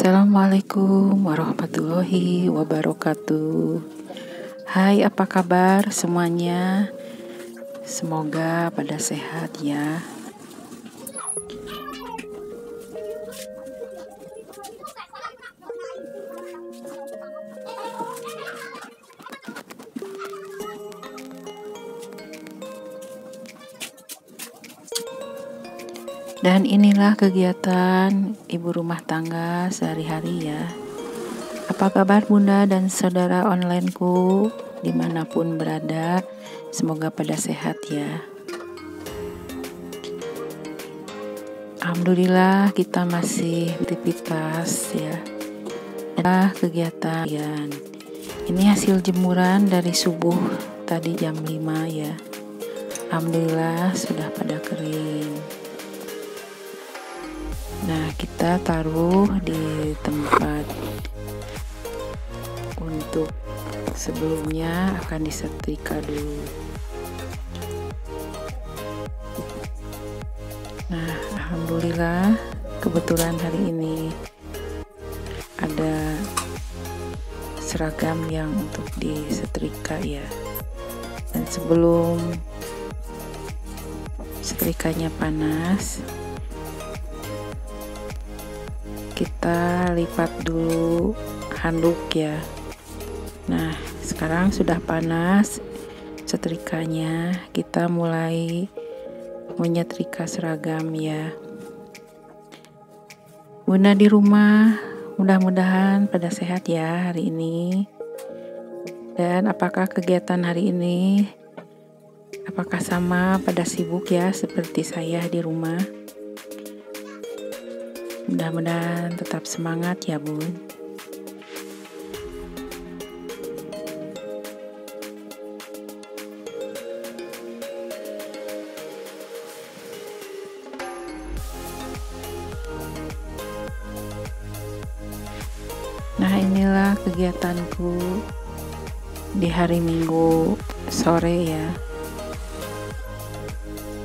Assalamualaikum warahmatullahi wabarakatuh. Hai, apa kabar semuanya? Semoga pada sehat ya. Dan inilah kegiatan ibu rumah tangga sehari-hari ya. Apa kabar bunda dan saudara onlineku dimanapun berada, semoga pada sehat ya. Alhamdulillah kita masih aktivitas ya. Adalah kegiatan ini hasil jemuran dari subuh tadi jam 5 ya. Alhamdulillah sudah pada kering. Nah, kita taruh di tempat untuk sebelumnya akan disetrika dulu. Nah, alhamdulillah kebetulan hari ini ada seragam yang untuk disetrika ya. Dan sebelum setrikanya panas, kita lipat dulu handuk ya. Nah, sekarang sudah panas setrikanya, kita mulai menyetrika seragam ya. Bunda di rumah mudah-mudahan pada sehat ya hari ini. Dan apakah kegiatan hari ini? Apakah sama pada sibuk ya seperti saya di rumah? Mudah-mudahan tetap semangat ya bun. Nah, inilah kegiatanku di hari Minggu sore ya.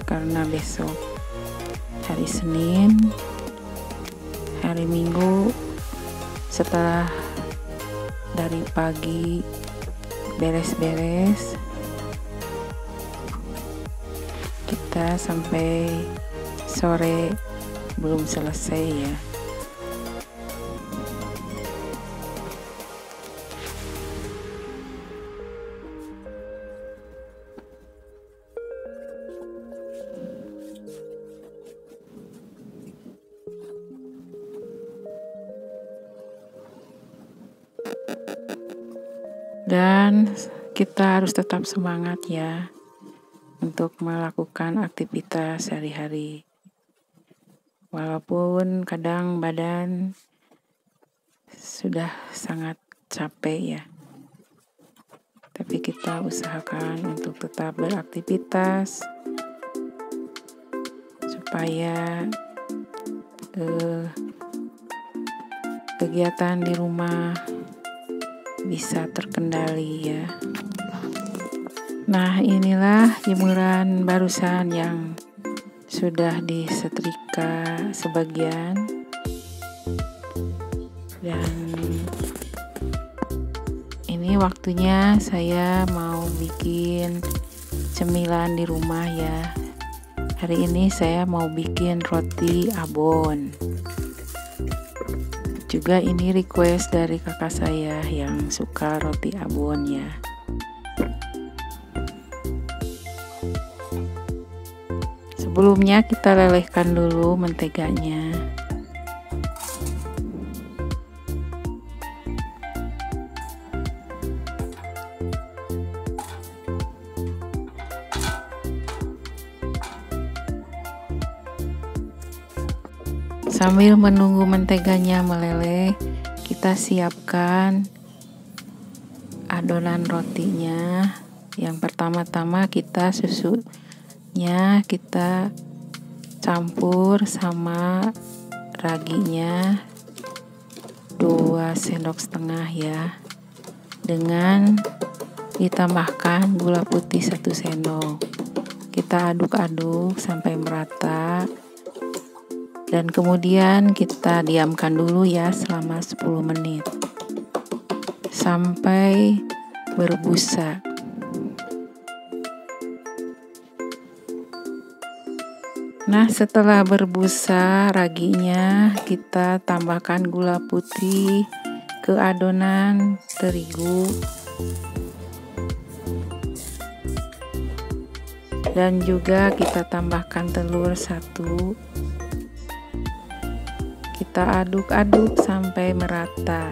Karena besok hari Senin, hari Minggu setelah dari pagi beres-beres, kita sampai sore belum selesai ya. Dan kita harus tetap semangat ya untuk melakukan aktivitas sehari-hari. Walaupun kadang badan sudah sangat capek ya. Tapi kita usahakan untuk tetap beraktivitas supaya kegiatan di rumah bisa terkendali ya. Nah, inilah jemuran barusan yang sudah disetrika sebagian. Dan ini waktunya saya mau bikin cemilan di rumah ya. Hari ini saya mau bikin roti abon. Juga ini request dari kakak saya yang suka roti abon ya. Sebelumnya kita lelehkan dulu menteganya. Sambil menunggu menteganya meleleh, kita siapkan adonan rotinya. Yang pertama-tama susunya kita campur sama raginya 2 sendok setengah ya. Dengan ditambahkan gula putih 1 sendok. Kita aduk-aduk sampai merata. Dan kemudian kita diamkan dulu ya selama 10 menit sampai berbusa. Nah, setelah berbusa raginya, kita tambahkan gula putih ke adonan terigu dan juga kita tambahkan telur 1. Kita aduk-aduk sampai merata.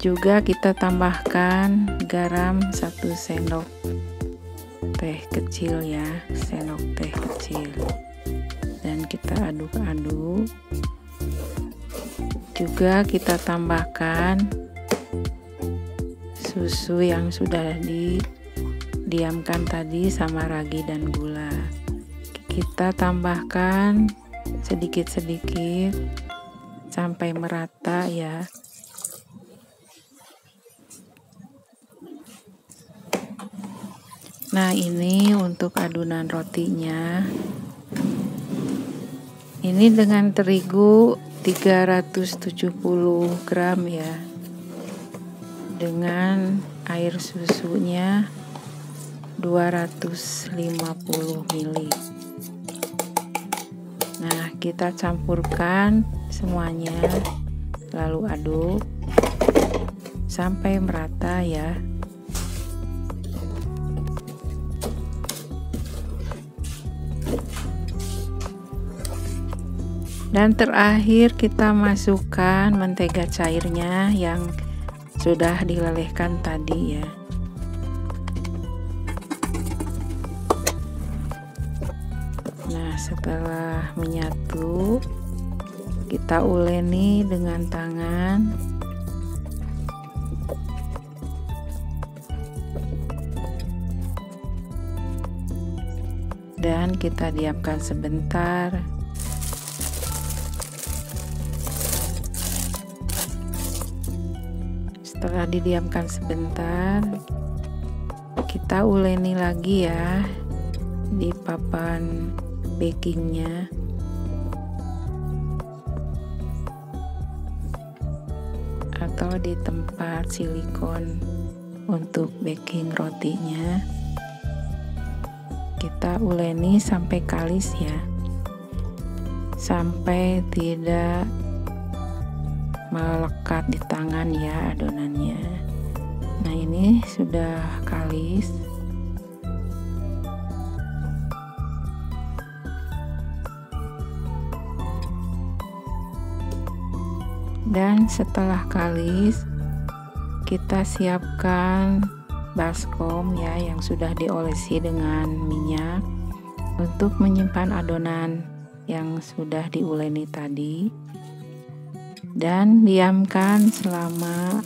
Juga kita tambahkan garam 1 sendok teh kecil ya, sendok teh kecil. Dan kita aduk-aduk. Juga kita tambahkan susu yang sudah didiamkan tadi sama ragi dan gula. Kita tambahkan sedikit-sedikit sampai merata ya. Nah, ini untuk adonan rotinya. Ini dengan terigu 370 gram ya. Dengan air susunya 250 ml. Nah, kita campurkan semuanya lalu aduk sampai merata ya. Dan terakhir kita masukkan mentega cairnya yang sudah dilelehkan tadi ya. Nah, setelah menyatu, kita uleni dengan tangan. Dan kita diamkan sebentar. Setelah didiamkan sebentar, kita uleni lagi ya di papan bakingnya. Atau di tempat silikon untuk baking rotinya. Kita uleni sampai kalis ya, sampai tidak melekat di tangan ya adonannya. Nah, ini sudah kalis. Dan setelah kalis, kita siapkan baskom ya yang sudah diolesi dengan minyak untuk menyimpan adonan yang sudah diuleni tadi. Dan diamkan selama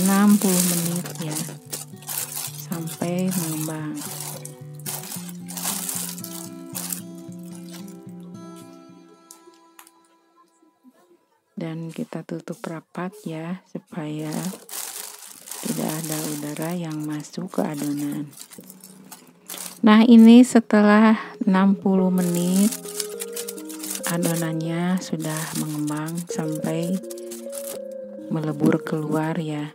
60 menit ya, sampai mengembang. Dan kita tutup rapat ya, supaya tidak ada udara yang masuk ke adonan. Nah, ini setelah 60 menit adonannya sudah mengembang sampai melebur keluar ya.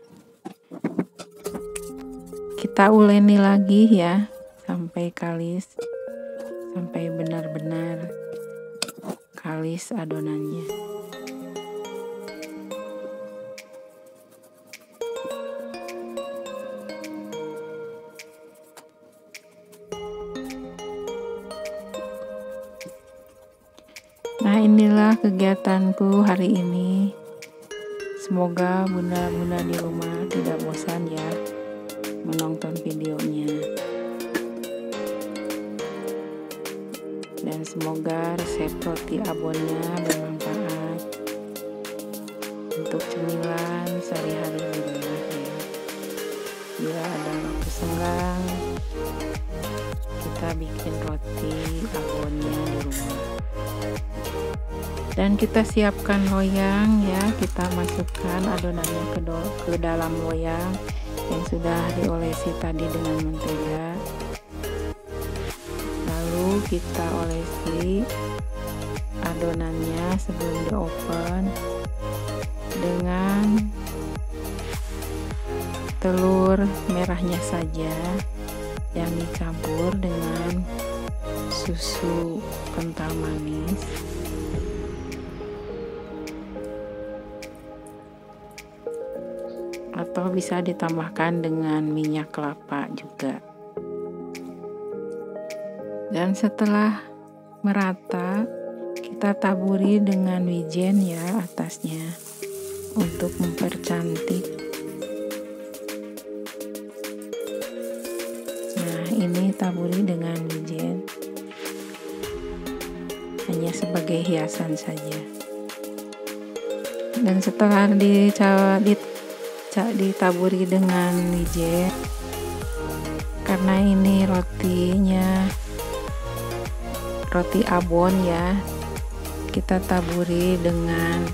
Kita uleni lagi ya sampai kalis, sampai benar-benar kalis adonannya. Nah, inilah kegiatanku hari ini. Semoga bunda-bunda di rumah tidak bosan ya menonton videonya. Dan semoga resep roti abonnya bermanfaat untuk cemilan sehari-hari di rumah ya. Bila ada waktu senggang, kita bikin roti abonnya di rumah. Dan kita siapkan loyang ya, kita masukkan adonannya ke dalam loyang yang sudah diolesi tadi dengan mentega. Lalu kita olesi adonannya sebelum di oven dengan telur merahnya saja yang dicampur dengan susu kental manis. Atau bisa ditambahkan dengan minyak kelapa juga. Dan setelah merata, kita taburi dengan wijen ya atasnya untuk mempercantik. Nah, ini taburi dengan wijen, hanya sebagai hiasan saja. Dan setelah ditaburi dengan wijen, karena ini rotinya roti abon ya, kita taburi dengan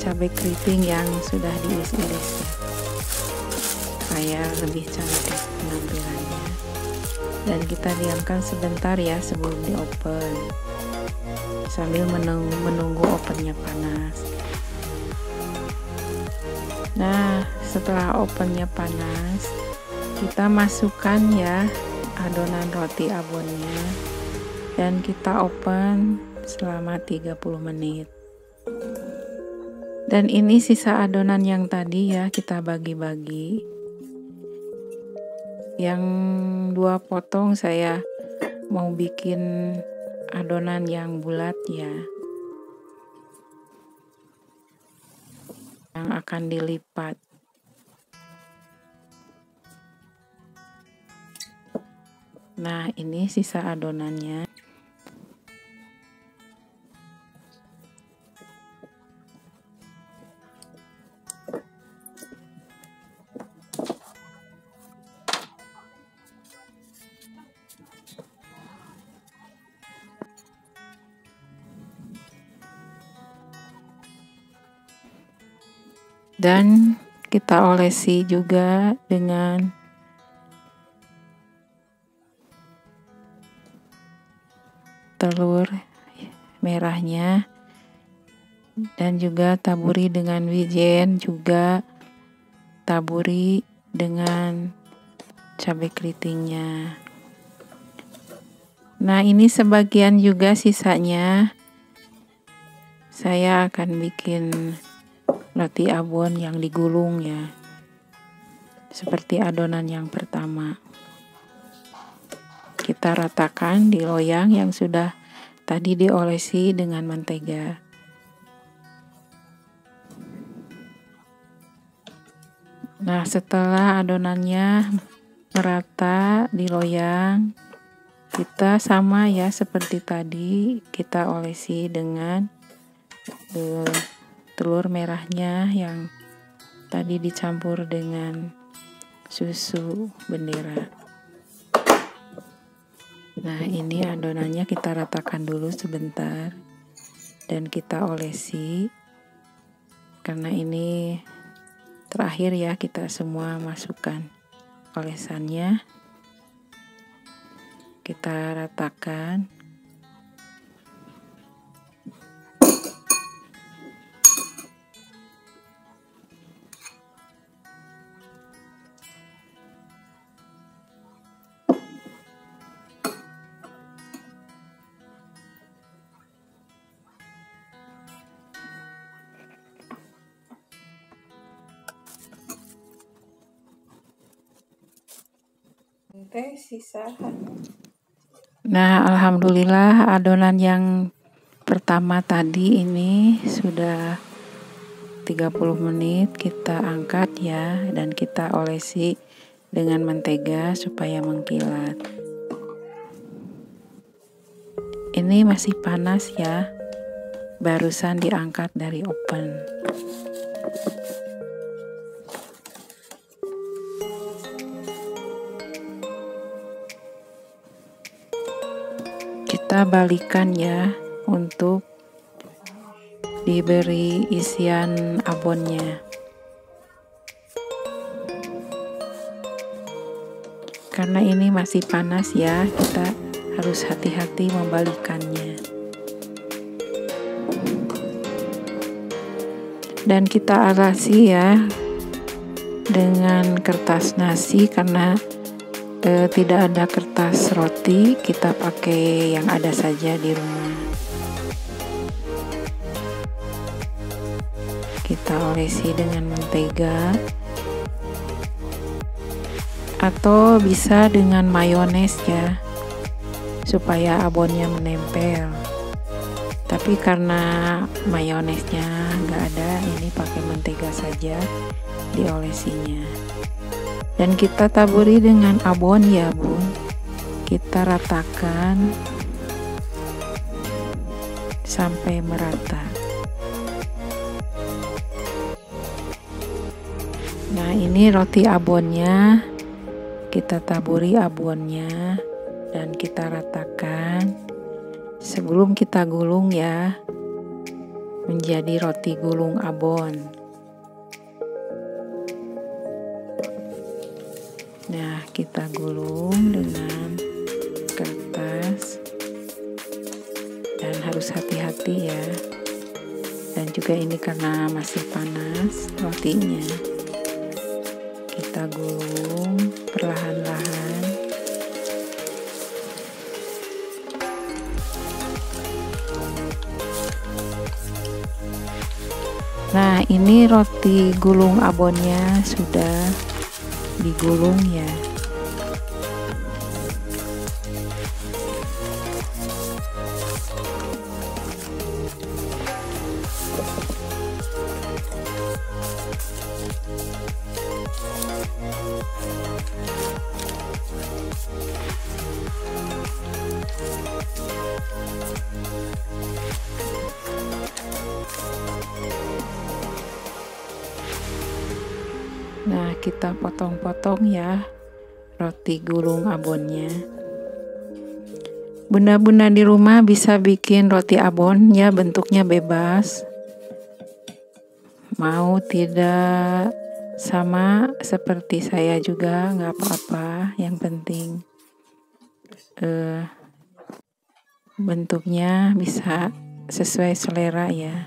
cabai keriting yang sudah diiris-iris ya, supaya lebih cantik penampilannya. Dan kita diamkan sebentar ya sebelum di oven, sambil menunggu ovennya panas. Nah, setelah ovennya panas, kita masukkan ya adonan roti abonnya dan kita oven selama 30 menit. Dan ini sisa adonan yang tadi ya, kita bagi-bagi. Yang 2 potong saya mau bikin adonan yang bulat ya, yang akan dilipat. Nah, ini sisa adonannya. Dan kita olesi juga dengan telur merahnya, dan juga taburi dengan wijen, juga taburi dengan cabai keritingnya. Nah, ini sebagian juga sisanya saya akan bikin roti abon yang digulung ya, seperti adonan yang pertama. Kita ratakan di loyang yang sudah tadi diolesi dengan mentega. Nah, setelah adonannya merata di loyang, kita sama ya seperti tadi, kita olesi dengan telur merahnya yang tadi dicampur dengan susu bendera. Nah, ini adonannya kita ratakan dulu sebentar dan kita olesi, karena ini terakhir ya, kita semua masukkan olesannya, kita ratakan. Nah, alhamdulillah adonan yang pertama tadi ini sudah 30 menit kita angkat ya, dan kita olesi dengan mentega supaya mengkilat. Ini masih panas ya, barusan diangkat dari oven. Kita balikan ya untuk diberi isian abonnya. Karena ini masih panas ya, kita harus hati-hati membalikannya. Dan kita alasi ya dengan kertas nasi, karena tidak ada kertas roti, kita pakai yang ada saja di rumah. Kita olesi dengan mentega atau bisa dengan mayones ya, supaya abonnya menempel. Tapi karena mayonesnya nggak ada, ini pakai mentega saja diolesinya. Dan kita taburi dengan abon ya bun, kita ratakan sampai merata. Nah ini roti abonnya, kita taburi abonnya dan kita ratakan sebelum kita gulung ya, menjadi roti gulung abon. Nah, kita gulung dengan kertas dan harus hati-hati ya. Dan juga ini karena masih panas rotinya. Kita gulung perlahan-lahan. Nah, ini roti gulung abonnya sudah digulung ya. Nah, kita potong-potong ya roti gulung abonnya. Bunda-bunda di rumah bisa bikin roti abon ya, bentuknya bebas. Mau tidak sama seperti saya juga nggak apa-apa, yang penting bentuknya bisa sesuai selera ya.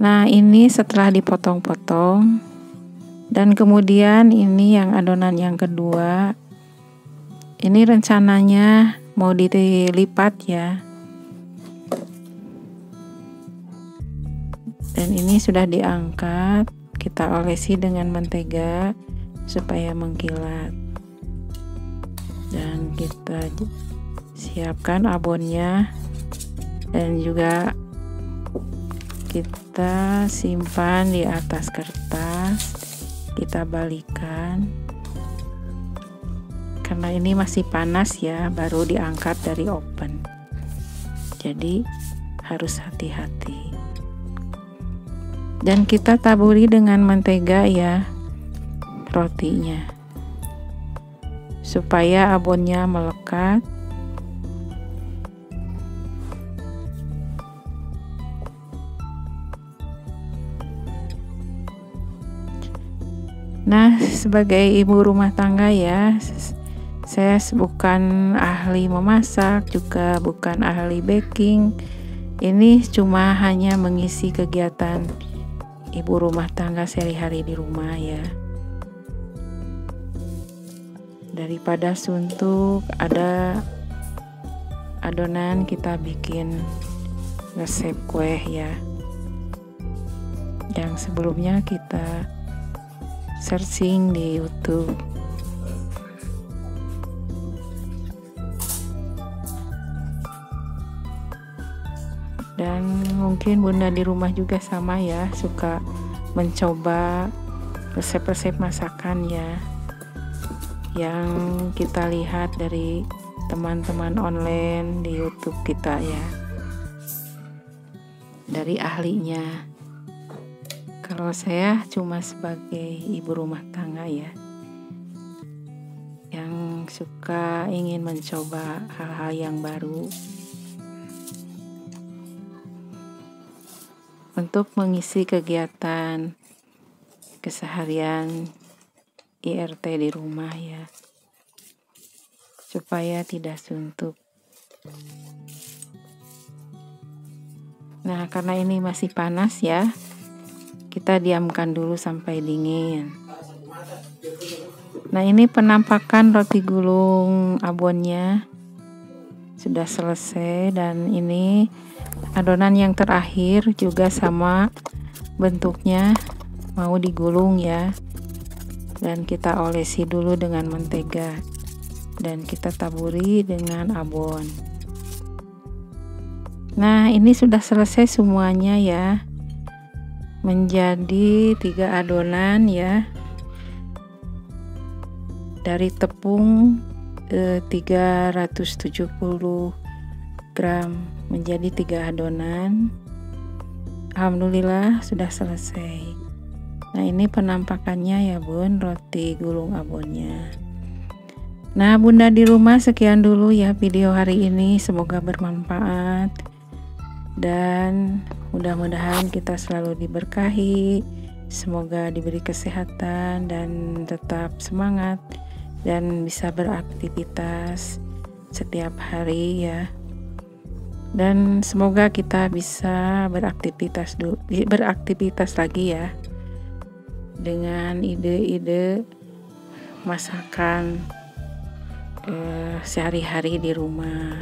Nah ini setelah dipotong-potong, dan kemudian ini yang adonan yang kedua, ini rencananya mau dilipat ya. Dan ini sudah diangkat, kita olesi dengan mentega supaya mengkilat. Dan kita siapkan abonnya dan juga kita simpan di atas kertas, kita balikan karena ini masih panas ya, baru diangkat dari oven, jadi harus hati-hati. Dan kita taburi dengan mentega ya rotinya supaya abonnya melekat. Nah, sebagai ibu rumah tangga ya, saya bukan ahli memasak, juga bukan ahli baking. Ini cuma hanya mengisi kegiatan ibu rumah tangga sehari-hari di rumah ya. Daripada suntuk, ada adonan, kita bikin resep kue ya. Yang sebelumnya kita searching di YouTube. Dan mungkin bunda di rumah juga sama ya, suka mencoba resep-resep masakan ya, yang kita lihat dari teman-teman online di YouTube kita ya, dari ahlinya. Kalau saya cuma sebagai ibu rumah tangga ya, yang suka ingin mencoba hal-hal yang baru untuk mengisi kegiatan keseharian IRT di rumah ya. supaya tidak suntuk. Nah, karena ini masih panas ya, kita diamkan dulu sampai dingin. Nah, ini penampakan roti gulung abonnya sudah selesai, dan ini adonan yang terakhir juga sama bentuknya, mau digulung ya, dan kita olesi dulu dengan mentega dan kita taburi dengan abon. Nah, ini sudah selesai semuanya ya, menjadi 3 adonan ya, dari tepung 370 gram menjadi 3 adonan. Alhamdulillah sudah selesai. Nah, ini penampakannya ya Bun, roti gulung abonnya. Nah, Bunda di rumah, sekian dulu ya video hari ini, semoga bermanfaat dan mudah-mudahan kita selalu diberkahi, semoga diberi kesehatan dan tetap semangat dan bisa beraktivitas setiap hari ya. Dan semoga kita bisa beraktivitas lagi ya, dengan ide-ide masakan sehari-hari di rumah.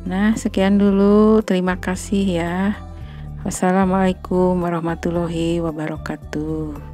Nah, sekian dulu, terima kasih ya. Wassalamualaikum warahmatullahi wabarakatuh.